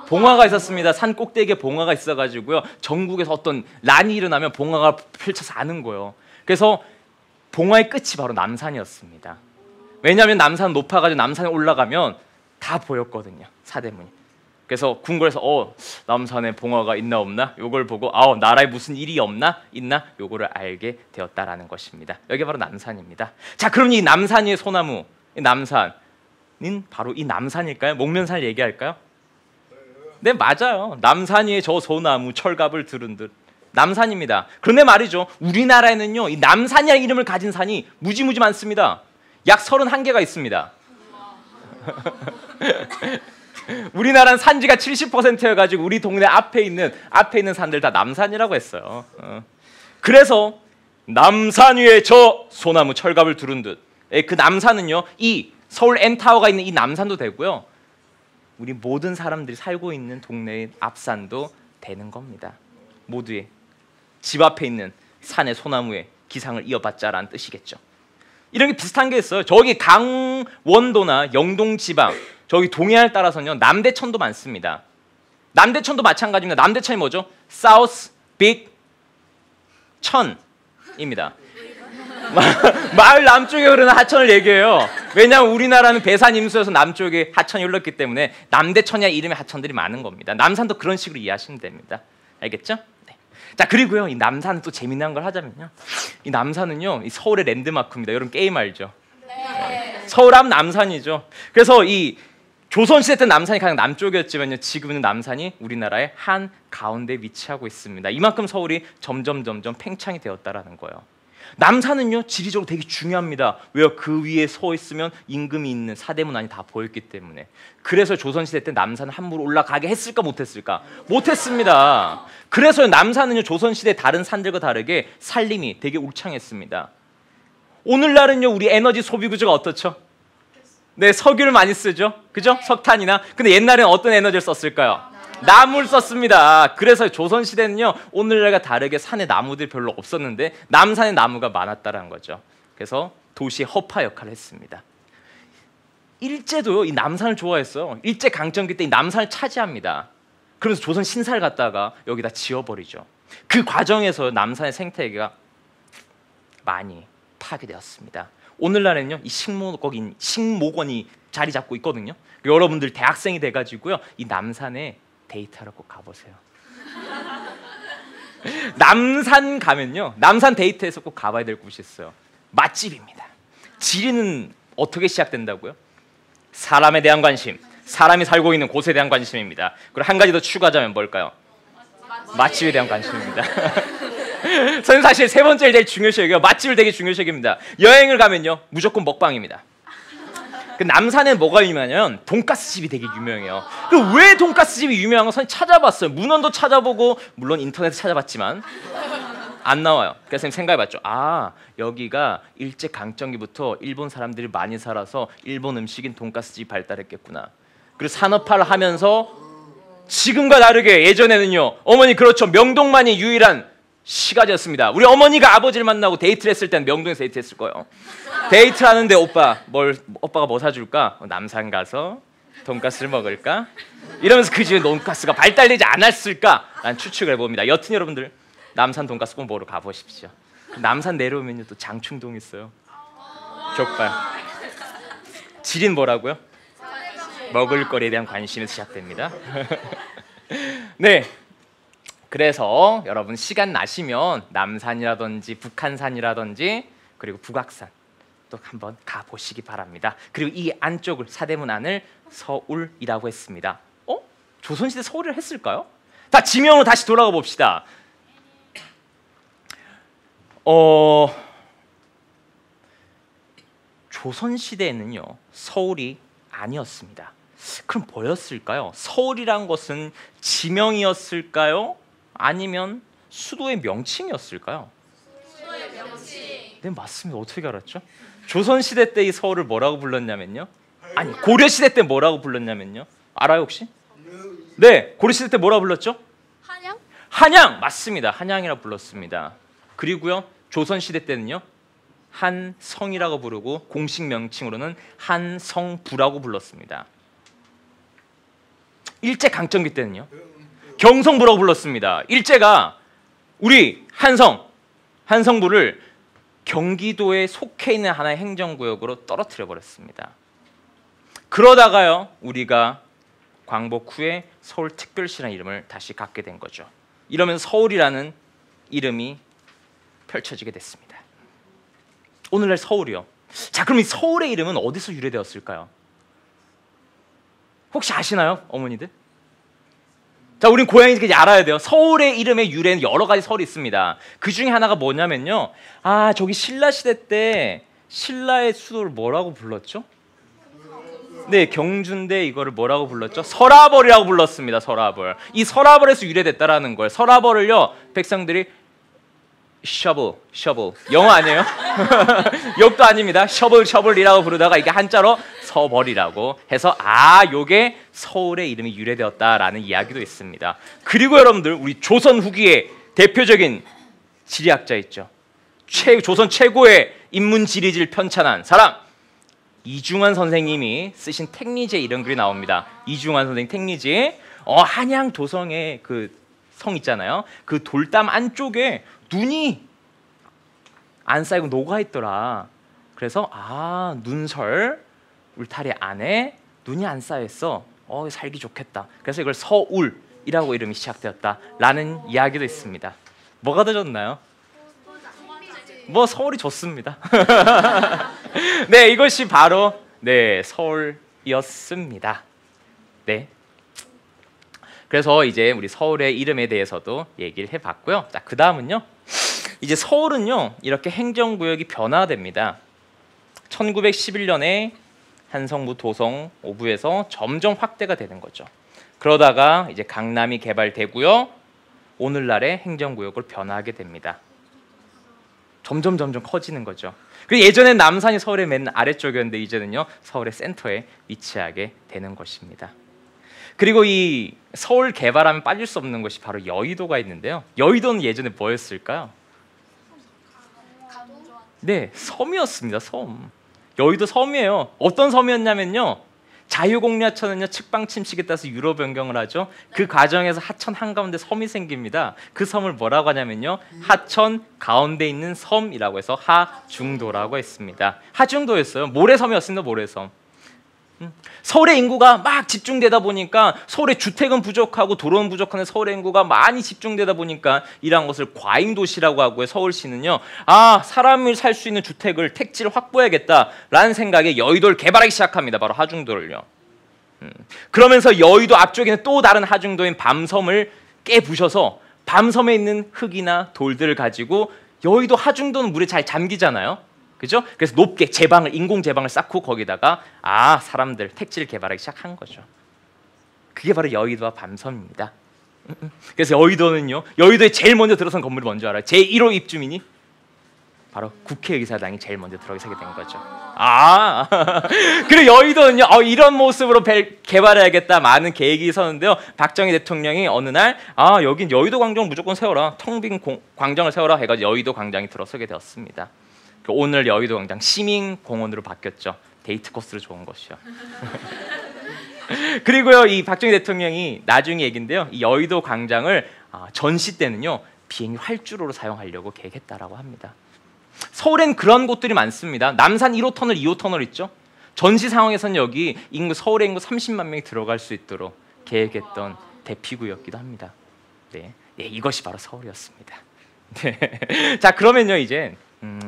봉화가 있었습니다. 산 꼭대기에 봉화가 있어가지고요 전국에서 어떤 난이 일어나면 봉화가 펼쳐서 아는 거예요. 그래서 봉화의 끝이 바로 남산이었습니다. 왜냐하면 남산 높아가지고 남산에 올라가면 다 보였거든요, 사대문이. 그래서 궁궐에서 남산에 봉화가 있나 없나 요걸 보고 나라에 무슨 일이 있나 요거를 알게 되었다라는 것입니다. 여기 바로 남산입니다. 자, 그럼 이 남산 위의 소나무, 이 남산은 바로 이 남산일까요? 목면산을 얘기할까요? 네, 맞아요. 남산 위에 저 소나무 철갑을 들은 듯 남산입니다. 그런데 말이죠, 우리나라에는요 이 남산이라는 이름을 가진 산이 무지무지 많습니다. 약 31개가 있습니다. 우리나라는 산지가 70%여가지고 우리 동네 앞에 있는 산들 다 남산이라고 했어요. 그래서 남산 위에 저 소나무 철갑을 두른 듯, 그 남산은요 이 서울 N타워가 있는 이 남산도 되고요 우리 모든 사람들이 살고 있는 동네의 앞산도 되는 겁니다. 모두의 집 앞에 있는 산의 소나무에 기상을 이어받자라는 뜻이겠죠. 이런 게 비슷한 게 있어요. 저기 강원도나 영동 지방, 저기 동해안을 따라서는요 남대천도 많습니다. 남대천도 마찬가지입니다. 남대천이 뭐죠? South Big 천입니다. 마을 남쪽에 흐르는 하천을 얘기해요. 왜냐하면 우리나라는 배산 임수여서 남쪽에 하천이 흘렀기 때문에 남대천이야 이름의 하천들이 많은 겁니다. 남산도 그런 식으로 이해하시면 됩니다. 알겠죠? 네. 자, 그리고요 이 남산은 또 재미난 걸 하자면요 이 남산은요 이 서울의 랜드마크입니다. 여러분 게임 알죠? 네. 서울하면 남산이죠. 그래서 이 조선시대 때 남산이 가장 남쪽이었지만요 지금은 남산이 우리나라의 한 가운데 위치하고 있습니다. 이만큼 서울이 점점 팽창이 되었다라는 거예요. 남산은요 지리적으로 되게 중요합니다. 왜요? 그 위에 서 있으면 임금이 있는 사대문 안이 다 보였기 때문에. 그래서 조선시대 때 남산을 함부로 올라가게 했을까 못했을까? 못했습니다. 그래서 남산은요 조선시대 다른 산들과 다르게 산림이 되게 울창했습니다. 오늘날은요 우리 에너지 소비 구조가 어떻죠? 네, 석유를 많이 쓰죠, 그죠? 석탄이나. 근데 옛날에는 어떤 에너지를 썼을까요? 나무를 썼습니다. 그래서 조선 시대는요 오늘날과 다르게 산에 나무들이 별로 없었는데 남산에 나무가 많았다라는 거죠. 그래서 도시의 허파 역할을 했습니다. 일제도요 이 남산을 좋아했어요. 일제 강점기 때 이 남산을 차지합니다. 그러면서 조선 신사를 갖다가 여기다 지어버리죠. 그 과정에서 남산의 생태계가 많이 파괴되었습니다. 오늘날에는요 이 식목원이 자리 잡고 있거든요. 여러분들 대학생이 돼가지고요 이 남산에 데이트하러 꼭 가보세요. 남산 가면요 남산 데이트에서 꼭 가봐야 될 곳이 있어요. 맛집입니다. 지리는 어떻게 시작된다고요? 사람에 대한 관심, 사람이 살고 있는 곳에 대한 관심입니다. 그리고 한 가지 더 추가하자면 뭘까요? 맛집에 대한 관심입니다. 저는 사실 세 번째를 제일 중요시 여겨요. 맛집을 되게 중요시 여깁니다. 여행을 가면요 무조건 먹방입니다. 그 남산에 뭐가 유명하냐면 돈가스 집이 되게 유명해요. 그 왜 돈가스 집이 유명한 건 찾아봤어요. 문헌도 찾아보고 물론 인터넷에 찾아봤지만 안 나와요. 그래서 생각해봤죠. 아 여기가 일제 강점기부터 일본 사람들이 많이 살아서 일본 음식인 돈가스 집이 발달했겠구나. 그리고 산업화를 하면서 지금과 다르게 예전에는요 어머니 그렇죠 명동만이 유일한 시가지였습니다. 우리 어머니가 아버지를 만나고 데이트를 했을 때는 명동에서 데이트했을 거예요. 데이트를 하는데 오빠가 뭐 사줄까? 남산 가서 돈가스를 먹을까? 이러면서 그 집에 돈가스가 발달되지 않았을까? 라는 추측을 해봅니다. 여튼 여러분들 남산 돈가스 꼭 먹으러 가보십시오. 남산 내려오면요 또 장충동 있어요. 족발. 지린 뭐라고요? 먹을거리에 대한 관심이 시작됩니다. 네. 그래서 여러분 시간 나시면 남산이라든지 북한산이라든지 그리고 북악산 또 한번 가보시기 바랍니다. 그리고 이 안쪽을 사대문 안을 서울이라고 했습니다. 조선시대 서울을 했을까요? 자 지명으로 다시 돌아가 봅시다. 조선시대에는요 서울이 아니었습니다. 그럼 뭐였을까요? 서울이란 것은 지명이었을까요? 아니면 수도의 명칭이었을까요? 수도의 명칭. 네 맞습니다. 어떻게 알았죠? 조선시대 때 이 서울을 뭐라고 불렀냐면요. 아니 고려시대 때 뭐라고 불렀냐면요. 알아요 혹시? 네 고려시대 때 뭐라고 불렀죠? 한양? 한양 맞습니다. 한양이라고 불렀습니다. 그리고요 조선시대 때는요 한성이라고 부르고 공식 명칭으로는 한성부라고 불렀습니다. 일제 강점기 때는요 경성부라고 불렀습니다. 일제가 우리 한성부를 경기도에 속해 있는 하나의 행정구역으로 떨어뜨려 버렸습니다. 그러다가요 우리가 광복 후에 서울특별시라는 이름을 다시 갖게 된 거죠. 이러면서 서울이라는 이름이 펼쳐지게 됐습니다. 오늘날 서울이요. 자 그럼 이 서울의 이름은 어디서 유래되었을까요? 혹시 아시나요 어머니들? 자, 우린 고향이니까 알아야 돼요. 서울의 이름의 유래는 여러 가지 설이 있습니다. 그 중에 하나가 뭐냐면요. 아, 저기 신라 시대 때 신라의 수도를 뭐라고 불렀죠? 네, 경주인데 이거를 뭐라고 불렀죠? 설화벌이라고 불렀습니다. 설화벌. 이 설화벌에서 유래됐다라는 거예요. 설화벌을요, 백성들이 셔블 영어 아니에요? 욕도 아닙니다. 셔블이라고 부르다가 이게 한자로 서벌이라고 해서 요게 서울의 이름이 유래되었다라는 이야기도 있습니다. 그리고 여러분들 우리 조선 후기의 대표적인 지리학자 있죠. 조선 최고의 인문 지리지를 편찬한 사람 이중환 선생님이 쓰신 택리지에 이런 글이 나옵니다. 이중환 선생 택리지 한양 도성의 그 성 있잖아요. 그 돌담 안쪽에 눈이 안 쌓이고 녹아 있더라. 그래서 눈설 울타리 안에 눈이 안 쌓여 있어. 살기 좋겠다. 그래서 이걸 서울이라고 이름이 시작되었다라는 이야기도 있습니다. 뭐가 더 좋나요? 뭐 서울이 좋습니다. 네, 이것이 바로 서울이었습니다. 네. 그래서 이제 우리 서울의 이름에 대해서도 얘기를 해봤고요. 자, 그 다음은요. 이제 서울은요 이렇게 행정구역이 변화됩니다. 1911년에 한성부 도성 오부에서 점점 확대가 되는 거죠. 그러다가 이제 강남이 개발되고요. 오늘날의 행정구역을 변화하게 됩니다. 점점 커지는 거죠. 그리고 예전엔 남산이 서울의 맨 아래쪽이었는데 이제는요 서울의 센터에 위치하게 되는 것입니다. 그리고 이 서울 개발하면 빠질 수 없는 것이 바로 여의도가 있는데요. 여의도는 예전에 뭐였을까요? 네, 섬이었습니다. 섬. 여의도 섬이에요. 어떤 섬이었냐면요. 자유공야천은요 측방 침식에 따라서 유로 변경을 하죠. 그 과정에서 하천 한가운데 섬이 생깁니다. 그 섬을 뭐라고 하냐면요, 하천 가운데 있는 섬이라고 해서 하중도라고 했습니다. 하중도였어요. 모래섬이었습니다. 모래섬. 서울의 인구가 막 집중되다 보니까 서울의 주택은 부족하고 도로는 부족한데 서울의 인구가 많이 집중되다 보니까 이러한 것을 과잉도시라고 하고요. 서울시는요, 사람이 살 수 있는 주택을 택지를 확보해야겠다라는 생각에 여의도를 개발하기 시작합니다. 바로 하중도를요. 그러면서 여의도 앞쪽에는 또 다른 하중도인 밤섬을 깨부셔서 밤섬에 있는 흙이나 돌들을 가지고, 여의도 하중도는 물에 잘 잠기잖아요. 그죠? 그래서 높게 인공 제방을 쌓고 거기다가 사람들 택지를 개발하기 시작한 거죠. 그게 바로 여의도와 밤섬입니다. 그래서 여의도는요, 여의도에 제일 먼저 들어선 건물이 뭔지 알아요? 제1호 입주민이 바로 국회의사당이 제일 먼저 들어서게 된 거죠. 그리고 여의도는요, 이런 모습으로 개발해야겠다 많은 계획이 있었는데요. 박정희 대통령이 어느 날 여긴 여의도 광장 무조건 세워라, 텅 빈 광장을 세워라 해가지고 여의도 광장이 들어서게 되었습니다. 오늘 여의도 광장 시민공원으로 바뀌었죠. 데이트 코스로 좋은 것이요. 그리고요, 이 박정희 대통령이 나중에 얘긴데요, 이 여의도 광장을 전시 때는요 비행기 활주로로 사용하려고 계획했다라고 합니다. 서울엔 그런 곳들이 많습니다. 남산 1호 터널, 2호 터널 있죠. 전시 상황에서는 여기 서울의 인구 30만 명이 들어갈 수 있도록 계획했던 대피구였기도 합니다. 네, 이것이 바로 서울이었습니다. 네. 자, 그러면요 이제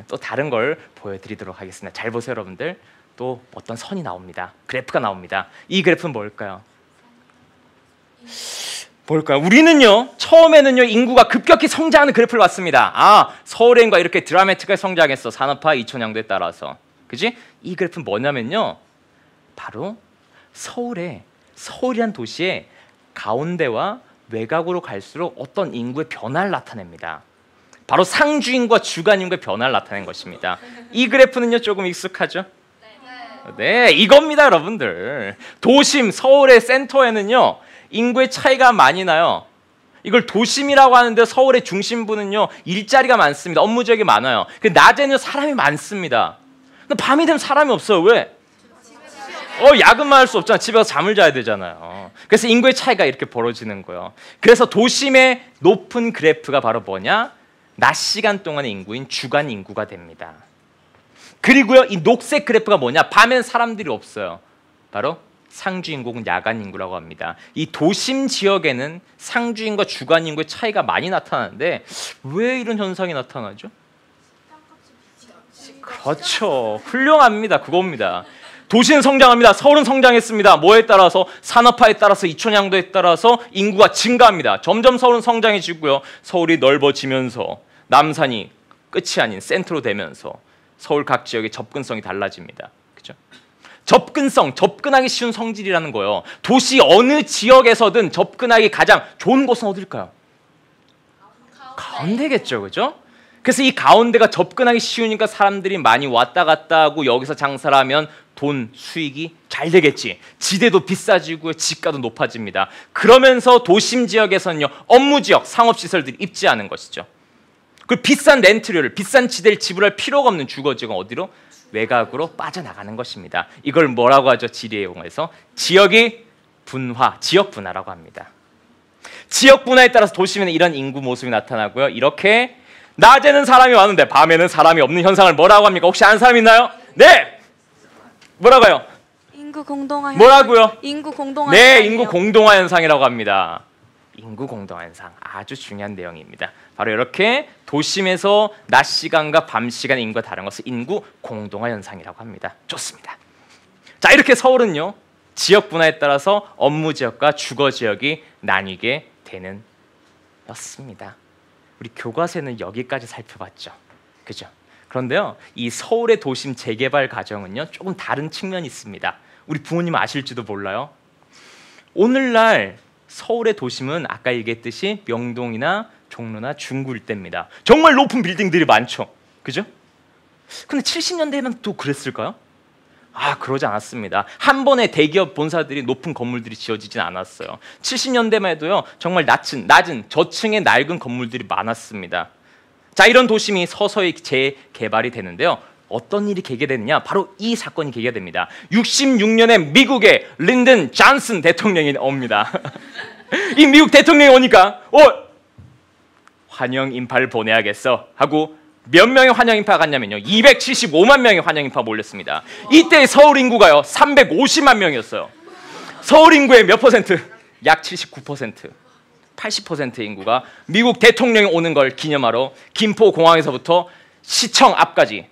또 다른 걸 보여드리도록 하겠습니다. 잘 보세요, 여러분들. 또 어떤 선이 나옵니다. 그래프가 나옵니다. 이 그래프는 뭘까요? 우리는요 처음에는요 인구가 급격히 성장하는 그래프를 봤습니다. 서울의 인구가 이렇게 드라마틱하게 성장했어. 산업화 2000년도에 따라서. 그지? 이 그래프는 뭐냐면요, 바로 서울이란 도시의 가운데와 외곽으로 갈수록 어떤 인구의 변화를 나타냅니다. 바로 상주인과 주간인구의 변화를 나타낸 것입니다. 이 그래프는요 조금 익숙하죠? 네, 이겁니다, 여러분들. 도심 서울의 센터에는요 인구의 차이가 많이 나요. 이걸 도심이라고 하는데 서울의 중심부는요 일자리가 많습니다. 업무 지역이 많아요. 낮에는 사람이 많습니다. 근데 밤이 되면 사람이 없어요. 왜? 야근만 할 수 없잖아. 집에 가서 잠을 자야 되잖아요. 그래서 인구의 차이가 이렇게 벌어지는 거예요. 그래서 도심의 높은 그래프가 바로 뭐냐? 낮 시간 동안의 인구인 주간 인구가 됩니다. 그리고요 이 녹색 그래프가 뭐냐? 밤엔 사람들이 없어요. 바로 상주인구 혹은 야간인구라고 합니다. 이 도심 지역에는 상주인과 주간인구의 차이가 많이 나타나는데 왜 이런 현상이 나타나죠? 그렇죠. 훌륭합니다. 그겁니다. 도시는 성장합니다. 서울은 성장했습니다. 뭐에 따라서? 산업화에 따라서, 이촌양도에 따라서 인구가 증가합니다. 점점 서울은 성장해지고요. 서울이 넓어지면서 남산이 끝이 아닌 센터로 되면서 서울 각 지역의 접근성이 달라집니다. 그죠? 접근하기 쉬운 성질이라는 거예요. 도시 어느 지역에서든 접근하기 가장 좋은 곳은 어딜까요? 가운데겠죠. 그죠? 그래서 이 가운데가 접근하기 쉬우니까 사람들이 많이 왔다 갔다 하고 여기서 장사를 하면 돈 수익이 잘 되겠지. 지대도 비싸지고 지가도 높아집니다. 그러면서 도심 지역에서는요 업무 지역, 상업시설들이 입지하는 것이죠. 그 비싼 렌트료를, 비싼 지대를 지불할 필요가 없는 주거지역은 어디로? 외곽으로 빠져나가는 것입니다. 이걸 뭐라고 하죠? 지리에 용해서 지역의 분화, 지역 분화라고 합니다. 지역 분화에 따라서 도심에는 이런 인구 모습이 나타나고요. 이렇게 낮에는 사람이 많은데 밤에는 사람이 없는 현상을 뭐라고 합니까? 혹시 아는 사람 있나요? 네! 뭐라고요? 인구 공동화 현상. 뭐라고요? 인구 공동화 네, 현상이요. 인구 공동화 현상이라고 합니다. 인구 공동화 현상, 아주 중요한 내용입니다. 바로 이렇게 도심에서 낮 시간과 밤 시간 인구가 다른 것을 인구 공동화 현상이라고 합니다. 좋습니다. 자, 이렇게 서울은요 지역 분화에 따라서 업무 지역과 주거 지역이 나뉘게 되는 였습니다. 우리 교과서에는 여기까지 살펴봤죠. 그죠? 그런데요, 이 서울의 도심 재개발 과정은요 조금 다른 측면이 있습니다. 우리 부모님 아실지도 몰라요. 오늘날 서울의 도심은 아까 얘기했듯이 명동이나 종로나 중구 일대입니다. 정말 높은 빌딩들이 많죠. 그죠? 근데 70년대에는 또 그랬을까요? 그러지 않았습니다. 한 번에 대기업 본사들이 높은 건물들이 지어지진 않았어요. 70년대만 해도요, 정말 낮은 저층의 낡은 건물들이 많았습니다. 자, 이런 도심이 서서히 재개발이 되는데요. 어떤 일이 계기되느냐? 바로 이 사건이 계기가 됩니다. 66년에 미국의 린든 존슨 대통령이 옵니다. 이 미국 대통령이 오니까 환영 인파를 보내야겠어 하고 몇 명의 환영 인파가 갔냐면요, 275만 명의 환영 인파가 몰렸습니다. 이때 서울 인구가요 350만 명이었어요. 서울 인구의 몇 퍼센트? 약 79%, 80%의 인구가 미국 대통령이 오는 걸 기념하러 김포공항에서부터 시청 앞까지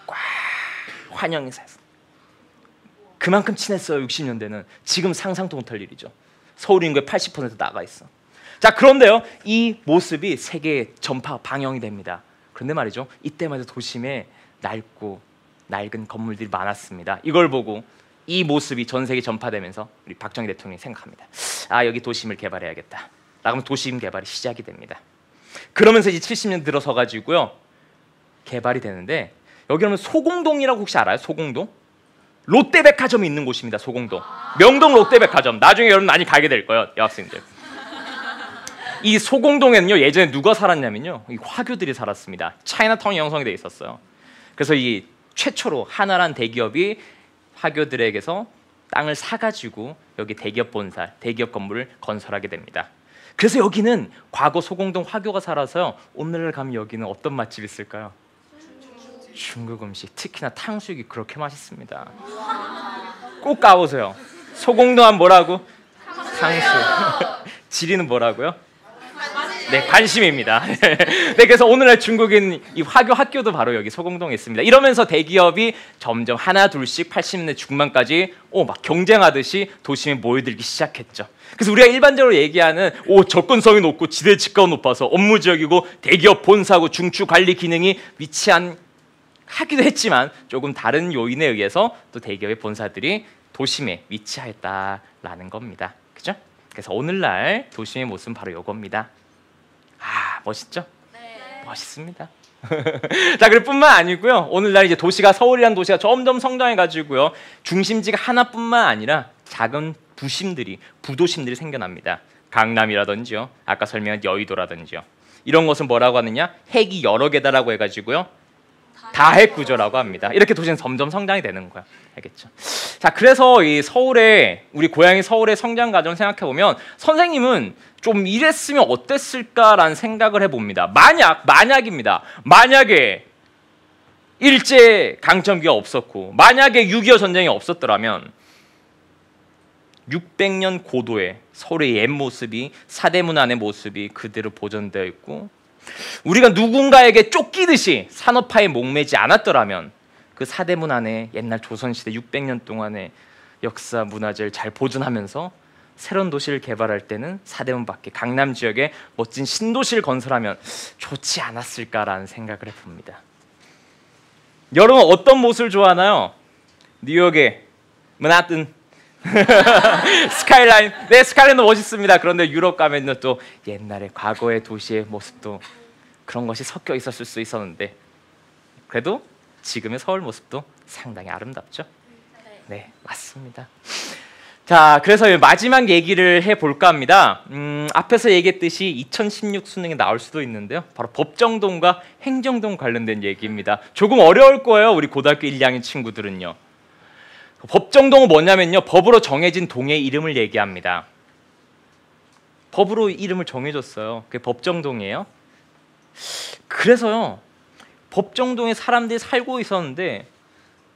꽉 환영 인사했어요. 그만큼 친했어요. 60년대는. 지금 상상도 못할 일이죠. 서울 인구의 80% 나가 있어. 자, 그런데요, 이 모습이 세계에 전파 방영이 됩니다. 그런데 말이죠, 이때마다 도심에 낡고 낡은 건물들이 많았습니다. 이걸 보고 이 모습이 전 세계에 전파되면서 우리 박정희 대통령이 생각합니다. 여기 도심을 개발해야겠다. 라고 하면 도심 개발이 시작이 됩니다. 그러면서 이제 70년 들어서 가지고요, 개발이 되는데, 여기 오면 소공동이라고 혹시 알아요? 소공동? 롯데백화점이 있는 곳입니다. 소공동. 명동 롯데백화점. 나중에 여러분 많이 가게 될 거예요, 여학생들. 이 소공동에는요, 예전에 누가 살았냐면요, 이 화교들이 살았습니다. 차이나타운이 형성이 돼 있었어요. 그래서 이 최초로 하나란 대기업이 화교들에게서 땅을 사가지고 여기 대기업 본사, 대기업 건물을 건설하게 됩니다. 그래서 여기는 과거 소공동 화교가 살아서요, 오늘날 가면 여기는 어떤 맛집이 있을까요? 중국 음식, 특히나 탕수육이 그렇게 맛있습니다. 꼭 가보세요. 소공동 하면 뭐라고? 탕수육. 지리는 뭐라고요? 네, 관심입니다. 네, 그래서 오늘날 중국인 이 화교 학교도 바로 여기 소공동에 있습니다. 이러면서 대기업이 점점 하나 둘씩 80년대 중반까지 막 경쟁하듯이 도심에 모여들기 시작했죠. 그래서 우리가 일반적으로 얘기하는 접근성이 높고 지대 지가가 높아서 업무 지역이고 대기업 본사고 중추 관리 기능이 위치한 하기도 했지만 조금 다른 요인에 의해서 또 대기업의 본사들이 도심에 위치했다라는 겁니다. 그죠? 그래서 오늘날 도심의 모습은 바로 이겁니다. 멋있죠? 네. 멋있습니다. 자, 그럴 뿐만 아니고요, 오늘날 이제 도시가, 서울이라는 도시가 점점 성장해가지고요, 중심지가 하나뿐만 아니라 작은 부도심들이 생겨납니다. 강남이라든지요, 아까 설명한 여의도라든지요. 이런 것은 뭐라고 하느냐? 핵이 여러 개다라고 해가지고요, 다핵 구조라고 합니다. 이렇게 도시는 점점 성장이 되는 거야. 알겠죠? 자, 그래서 이 서울의, 우리 고향이 서울의 성장 과정을 생각해 보면 선생님은 좀 이랬으면 어땠을까라는 생각을 해봅니다. 만약입니다. 만약에 일제 강점기가 없었고, 만약에 6.25 전쟁이 없었더라면 600년 고도의 서울의 옛 모습이, 사대문 안의 모습이 그대로 보존되어 있고, 우리가 누군가에게 쫓기듯이 산업화에 목매지 않았더라면 그 사대문 안에 옛날 조선시대 600년 동안의 역사 문화재를 잘 보존하면서 새로운 도시를 개발할 때는 사대문 밖에 강남 지역에 멋진 신도시를 건설하면 좋지 않았을까라는 생각을 해봅니다. 여러분 어떤 모습을 좋아하나요? 뉴욕의 맨하튼 스카이라인. 네, 스카이라인도 멋있습니다. 그런데 유럽 가면 또 옛날의 과거의 도시의 모습도 그런 것이 섞여 있었을 수 있었는데, 그래도 지금의 서울 모습도 상당히 아름답죠. 네, 맞습니다. 자, 그래서 마지막 얘기를 해볼까 합니다. 앞에서 얘기했듯이 2016 수능에 나올 수도 있는데요, 바로 법정동과 행정동 관련된 얘기입니다. 조금 어려울 거예요, 우리 고등학교 1, 2학년 친구들은요. 법정동은 뭐냐면요, 법으로 정해진 동의 이름을 얘기합니다. 법으로 이름을 정해줬어요. 그게 법정동이에요. 그래서요, 법정동에 사람들이 살고 있었는데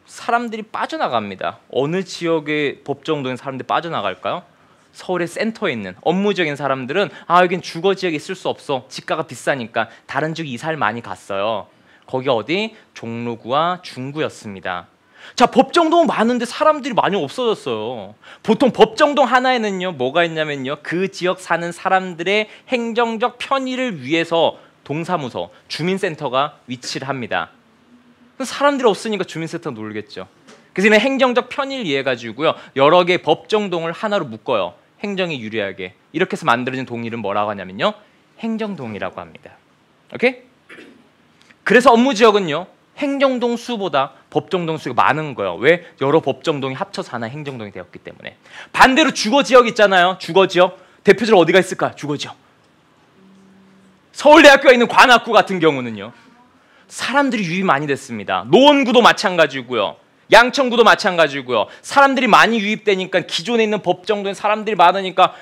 사람들이 빠져나갑니다. 어느 지역의 법정동에 사람들이 빠져나갈까요? 서울의 센터에 있는 업무적인 사람들은 여긴 주거 지역에 있을 수 없어, 집가가 비싸니까 다른 지역 이사를 많이 갔어요. 거기 어디? 종로구와 중구였습니다. 자, 법정동 많은데 사람들이 많이 없어졌어요. 보통 법정동 하나에는요, 뭐가 있냐면요, 그 지역 사는 사람들의 행정적 편의를 위해서 동사무소, 주민센터가 위치를 합니다. 사람들이 없으니까 주민센터 놀겠죠. 그래서 이는 행정적 편의를 위해 가지고요, 여러 개의 법정동을 하나로 묶어요. 행정이 유리하게. 이렇게 해서 만들어진 동 이름 뭐라고 하냐면요, 행정동이라고 합니다. 오케이? 그래서 업무 지역은요, 행정동 수보다 법정동 수가 많은 거예요. 왜? 여러 법정동이 합쳐서 하나 행정동이 되었기 때문에. 반대로 주거지역 있잖아요. 주거지역. 대표적으로 어디가 있을까? 주거지역. 서울대학교가 있는 관악구 같은 경우는요. 사람들이 유입 많이 됐습니다. 노원구도 마찬가지고요. 양천구도 마찬가지고요. 사람들이 많이 유입되니까 기존에 있는 법정동에 사람들이 많으니까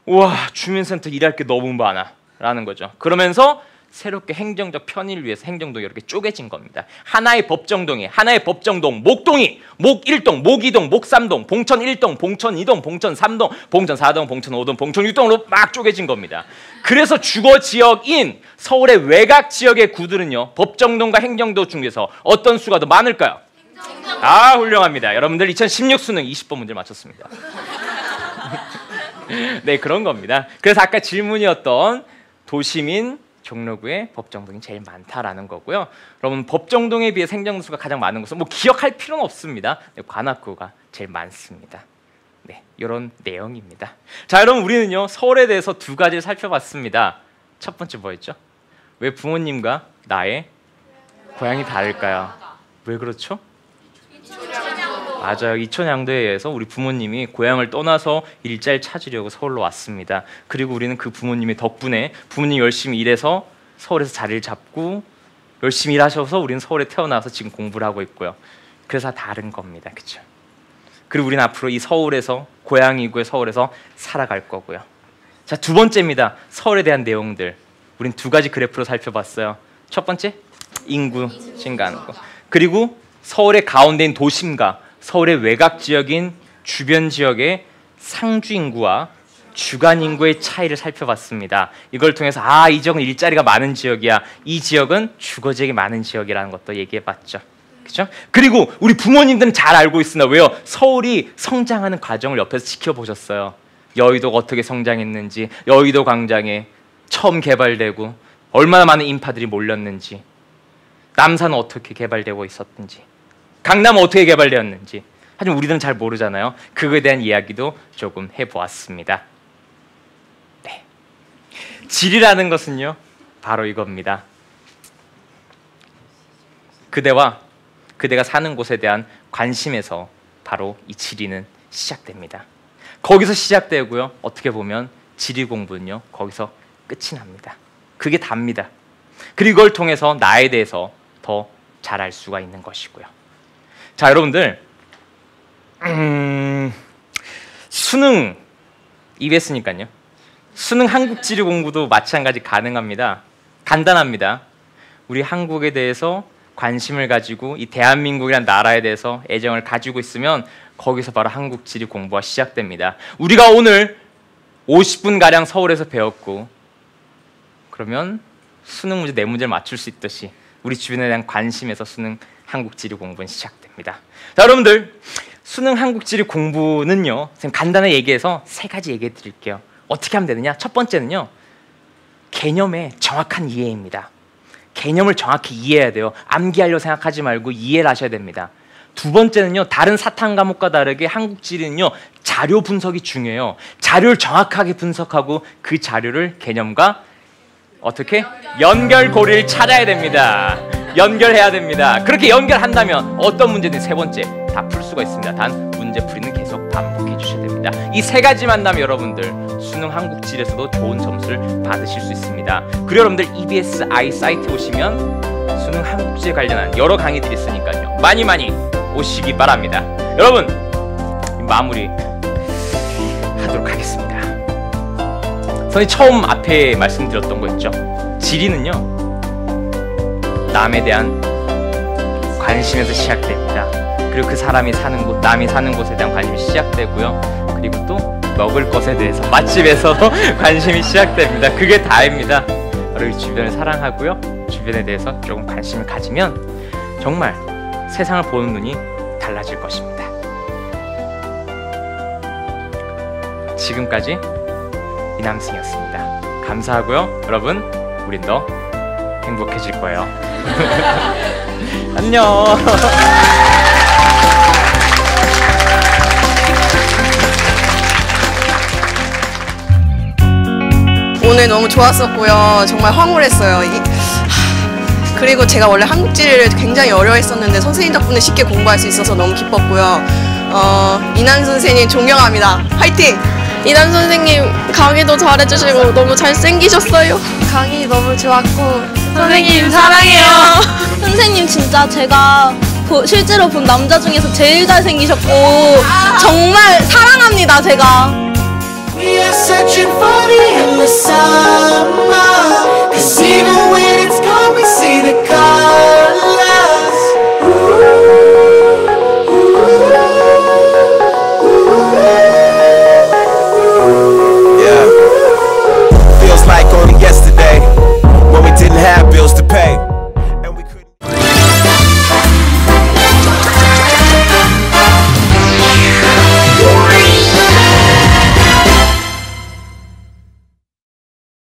우와, 주민센터 일할 게 너무 많아라는 거죠. 그러면서 새롭게 행정적 편의를 위해서 행정동이 이렇게 쪼개진 겁니다. 하나의 법정동이 하나의 법정동, 목동이 목 1동, 목 2동, 목 3동, 봉천 1동, 봉천 2동, 봉천 3동, 봉천 4동, 봉천 5동, 봉천 6동으로 막 쪼개진 겁니다. 그래서 주거 지역인 서울의 외곽 지역의 구들은요. 법정동과 행정동 중에서 어떤 수가 더 많을까요? 아, 훌륭합니다. 여러분들 2016 수능 20번 문제를 맞췄습니다. 네, 그런 겁니다. 그래서 아까 질문이었던 도심인 종로구에 법정동이 제일 많다라는 거고요. 여러분 법정동에 비해 행정수가 가장 많은 것은 뭐 기억할 필요는 없습니다. 네, 관악구가 제일 많습니다. 네, 이런 내용입니다. 자, 여러분 우리는요 서울에 대해서 두 가지를 살펴봤습니다. 첫 번째 뭐였죠? 왜 부모님과 나의 고향이 다를까요? 왜 그렇죠? 맞아요. 이촌양도에 의해서 우리 부모님이 고향을 떠나서 일자리를 찾으려고 서울로 왔습니다. 그리고 우리는 그 부모님의 덕분에 부모님 열심히 일해서 서울에서 자리를 잡고 열심히 일하셔서 우리는 서울에 태어나서 지금 공부를 하고 있고요. 그래서 다른 겁니다. 그렇죠? 그리고 우리는 앞으로 이 서울에서 고향이고요. 서울에서 살아갈 거고요. 자, 두 번째입니다. 서울에 대한 내용들. 우린 두 가지 그래프로 살펴봤어요. 첫 번째, 인구 증가하는 거. 그리고 서울의 가운데인 도심과 서울의 외곽 지역인 주변 지역의 상주 인구와 주간 인구의 차이를 살펴봤습니다. 이걸 통해서 이 지역은 일자리가 많은 지역이야. 이 지역은 주거 지역이 많은 지역이라는 것도 얘기해봤죠. 그렇죠? 그리고 우리 부모님들은 잘 알고 있으나 왜요? 서울이 성장하는 과정을 옆에서 지켜보셨어요. 여의도가 어떻게 성장했는지, 여의도 광장에 처음 개발되고 얼마나 많은 인파들이 몰렸는지, 남산은 어떻게 개발되고 있었는지, 강남은 어떻게 개발되었는지. 하지만 우리들은 잘 모르잖아요. 그거에 대한 이야기도 조금 해보았습니다. 네. 질이라는 것은요 바로 이겁니다. 그대가 사는 곳에 대한 관심에서 바로 이 지리는 시작됩니다. 거기서 시작되고요. 어떻게 보면 지리 공부는요 거기서 끝이 납니다. 그게 답니다. 그리고 이걸 통해서 나에 대해서 더 잘 알 수가 있는 것이고요. 자, 여러분들 수능 EBS니까요. 수능 한국지리 공부도 마찬가지 가능합니다. 간단합니다. 우리 한국에 대해서 관심을 가지고 이 대한민국이라는 나라에 대해서 애정을 가지고 있으면 거기서 바로 한국지리 공부가 시작됩니다. 우리가 오늘 50분가량 서울에서 배웠고 그러면 수능 문제 4문제를 맞출 수 있듯이 우리 주변에 대한 관심에서 수능 한국지리 공부는 시작됩니다. 자, 여러분들 수능 한국지리 공부는요 간단하게 얘기해서 3가지 얘기해 드릴게요. 어떻게 하면 되느냐? 첫 번째는요 개념의 정확한 이해입니다. 개념을 정확히 이해해야 돼요. 암기하려고 생각하지 말고 이해를 하셔야 됩니다. 두 번째는요 다른 사탐 과목과 다르게 한국지리는요 자료 분석이 중요해요. 자료를 정확하게 분석하고 그 자료를 개념과 어떻게? 연결고리를 찾아야 됩니다. 연결해야 됩니다. 그렇게 연결한다면 어떤 문제든 세 번째 다 풀 수가 있습니다. 단 문제풀이는 계속 반복해 주셔야 됩니다. 이 3가지만 한다면 여러분들 수능 한국지리에서도 좋은 점수를 받으실 수 있습니다. 그리고 여러분들 EBS I 사이트 오시면 수능 한국지에 관련한 여러 강의들이 있으니까요. 많이 오시기 바랍니다. 여러분 마무리 하도록 하겠습니다. 선생님 처음 앞에 말씀드렸던 거 있죠. 지리는요 남에 대한 관심에서 시작됩니다. 그리고 그 사람이 사는 곳, 남이 사는 곳에 대한 관심이 시작되고요. 그리고 또 먹을 것에 대해서 맛집에서도 관심이 시작됩니다. 그게 다입니다. 바로 주변을 사랑하고요. 주변에 대해서 조금 관심을 가지면 정말 세상을 보는 눈이 달라질 것입니다. 지금까지 이남승이었습니다. 감사하고요. 여러분, 우린 더 행복해질 거예요. 안녕. 오늘 너무 좋았었고요. 정말 황홀했어요. 그리고 제가 원래 한국지를 굉장히 어려워했었는데 선생님 덕분에 쉽게 공부할 수 있어서 너무 기뻤고요. 이남 선생님 존경합니다. 화이팅! 이남 선생님 강의도 잘해주시고 너무 잘생기셨어요. 강의 너무 좋았고 선생님 사랑해요. 선생님 진짜 제가 실제로 본 남자 중에서 제일 잘생기셨고 정말 사랑합니다 제가. We are searching for the endless summer, 'cause even when it's gone we see the color.